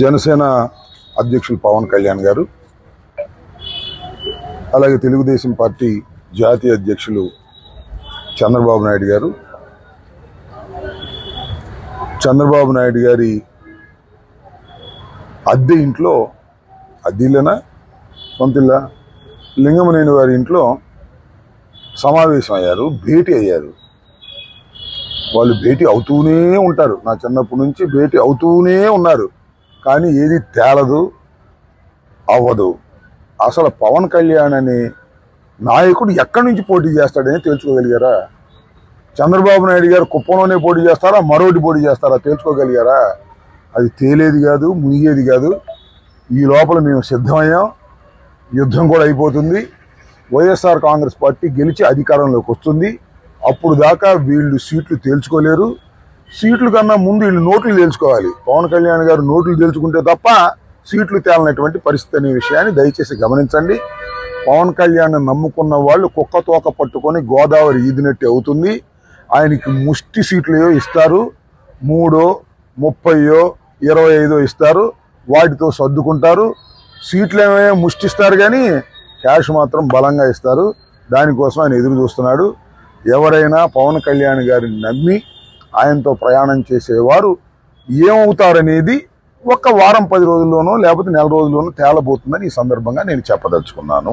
జనసేన అధ్యక్షులు పవన్ కళ్యాణ్ గారు, అలాగే తెలుగుదేశం పార్టీ జాతీయ అధ్యక్షులు చంద్రబాబు నాయుడు గారు, చంద్రబాబు నాయుడు గారి అద్దె ఇంట్లో, అద్దెలేనా సొంతిల్లా, లింగమనేని వారి ఇంట్లో సమావేశం అయ్యారు, భేటీ అయ్యారు. వాళ్ళు భేటీ అవుతూనే ఉంటారు, నా చిన్నప్పటి నుంచి భేటీ అవుతూనే ఉన్నారు. కానీ ఏది తేలదు, అవ్వదు. అసలు పవన్ కళ్యాణ్ అనే నాయకుడు ఎక్కడి నుంచి పోటీ చేస్తాడని తెలుసుకోగలిగారా? చంద్రబాబు నాయుడు గారు కుప్పంలోనే పోటీ చేస్తారా, మరోటి పోటీ చేస్తారా తెలుసుకోగలిగారా? అది తేలేది కాదు, మునిగేది కాదు. ఈ లోపల మేము సిద్ధమయ్యాం, యుద్ధం కూడా అయిపోతుంది. వైఎస్ఆర్ కాంగ్రెస్ పార్టీ గెలిచి అధికారంలోకి వస్తుంది. అప్పుడు దాకా వీళ్ళు సీట్లు తేల్చుకోలేరు. సీట్లు కన్నా ముందు వీళ్ళు నోట్లు తేల్చుకోవాలి. పవన్ కళ్యాణ్ గారు నోట్లు తేల్చుకుంటే తప్ప సీట్లు తేలనటువంటి పరిస్థితి అనే విషయాన్ని దయచేసి గమనించండి. పవన్ కళ్యాణ్ నమ్ముకున్న వాళ్ళు కుక్క తోక పట్టుకొని గోదావరి ఈదినట్టు అవుతుంది. ఆయనకి ముష్టి సీట్లు ఇస్తారు, 3, 30, 25 ఇస్తారు. వాటితో సర్దుకుంటారు. సీట్లు ఏమైనా ముష్టిస్తారు కానీ క్యాష్ మాత్రం బలంగా ఇస్తారు. దానికోసం ఆయన ఎదురు చూస్తున్నాడు. ఎవరైనా పవన్ కళ్యాణ్ గారిని నమ్మి ఆయనతో ప్రయాణం చేసేవారు ఏమవుతారనేది ఒక వారం 10 రోజుల్లోనో లేకపోతే నెల రోజుల్లోనో తేలబోతుందని ఈ సందర్భంగా నేను చెప్పదలుచుకున్నాను.